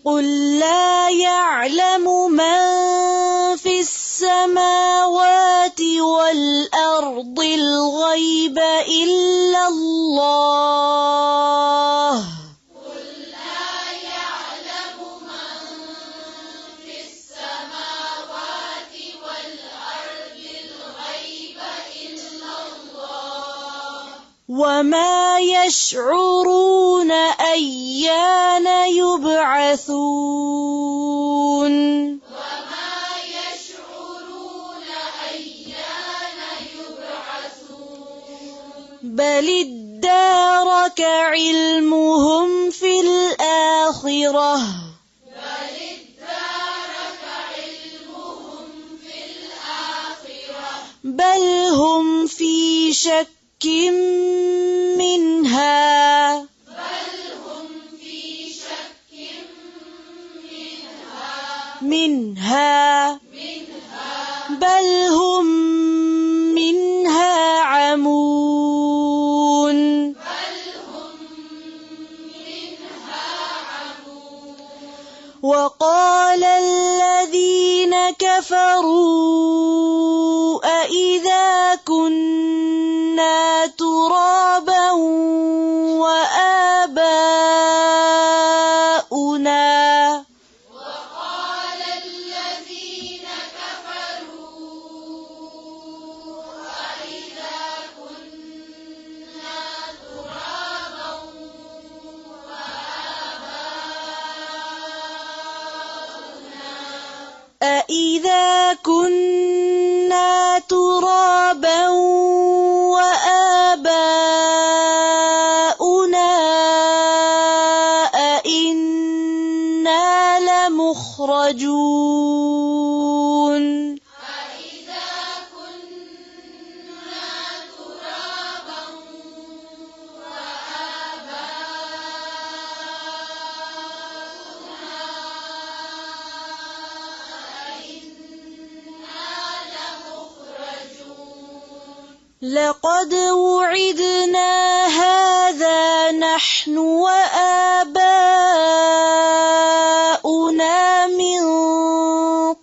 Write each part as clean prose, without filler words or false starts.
قل لا يعلم من في السماوات والأرض الغيب إلا الله. قل لا يعلم من في السماوات والأرض الغيب إلا الله. وما يشعرون أيان يبعثون. وما يشعرون أيان يبعثون. بل ادارك علمهم في الآخرة. بل ادارك علمهم في الآخرة. بل هم في شك منها. بل هم في شك منها. بل هم منها عمون. بل هم منها عمون. وقال الذين كفروا أإذا كنا ترابا وآباؤنا. وقال الذين كفروا أإذا كنا ترابا وآباؤنا. أإذا كنا ترابا وآباؤنا أإنا لمخرجون. أإذا كنا ترابا وآباؤنا أإنا لمخرجون. لقد وعدنا هذا نحن وآباؤنا من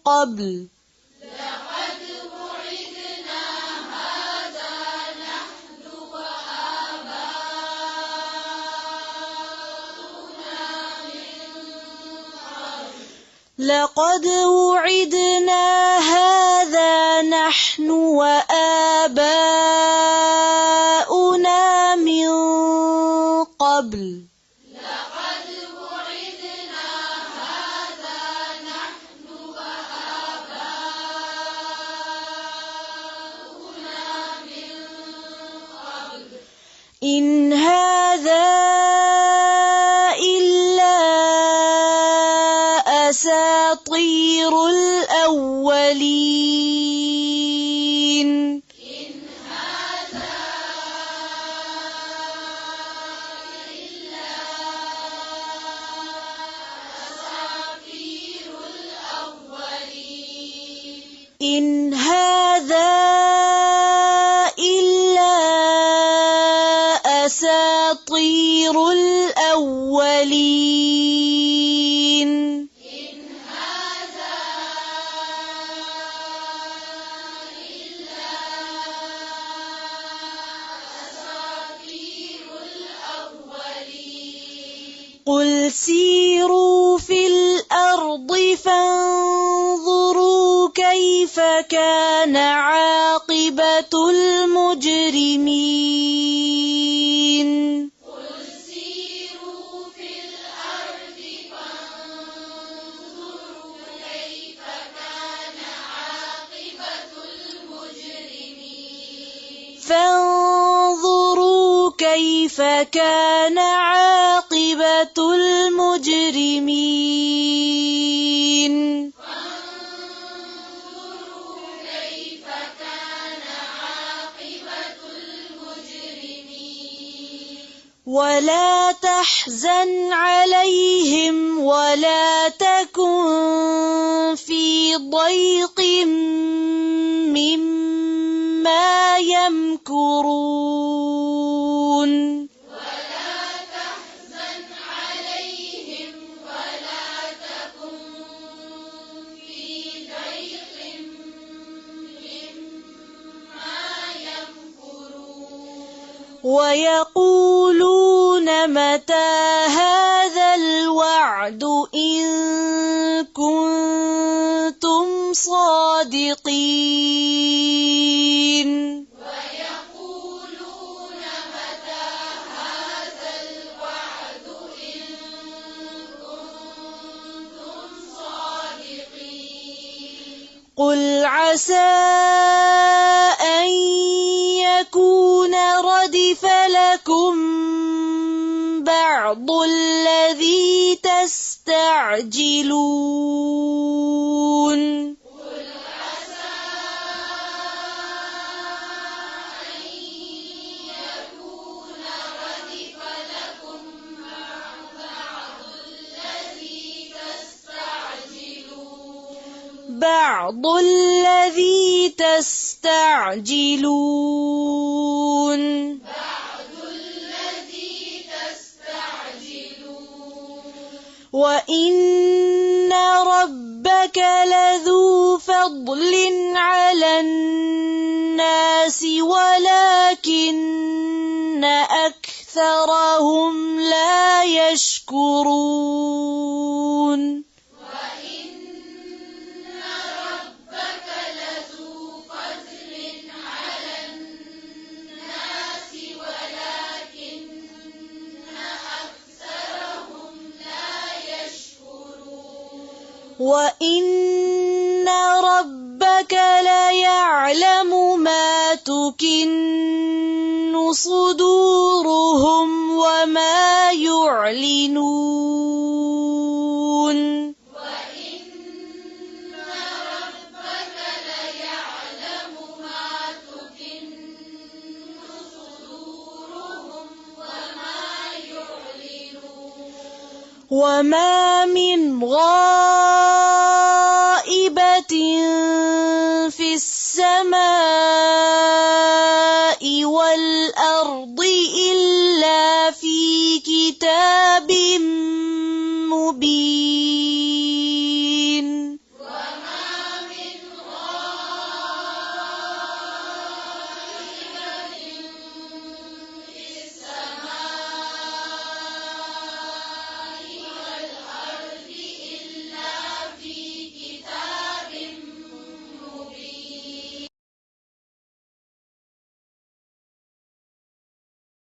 قبل. لقد وعدنا هذا نحن وآباؤنا من قبل. لقد وعدنا هذا نحن وآباؤنا من قبل. لقد وعدنا هذا نحن وآباؤنا من قبل. إن هذا إلا أساطير الأولين. إن هذا إلا أساطير الأولين. إن هذا إلا أساطير الأولين. إن هذا إلا أساطير الأولين. قل سيروا في الأرض فانظروا كيف كان عاقبة المجرمين. قل سيروا في الأرض فانظروا كيف كان عاقبة المجرمين. فانظروا كيف كان عاقبة المجرمين. فانظروا كيف كان عاقبة المجرمين. ولا تحزن عليهم ولا تكن في ضيق مما يمكرون. ولا تحزن عليهم ولا ويقولون متى هذا الوعد إن كنتم صادقين ويقولون متى هذا الوعد إن كنتم صادقين قل عسى أن يكون ردف لكم بعض الذي تستعجلون قل عسى أن يكون ردف لكم بعض الذي تستعجلون وإن ربك لذو فضل على الناس ولكن أكثرهم لا يشكرون وإن ربك ليعلم ما تكن صدورهم وما يعلنون وإن ربك ليعلم ما تكن صدورهم وما يعلنون وما من غائبة في السماء والأرض إلا في كتاب مبين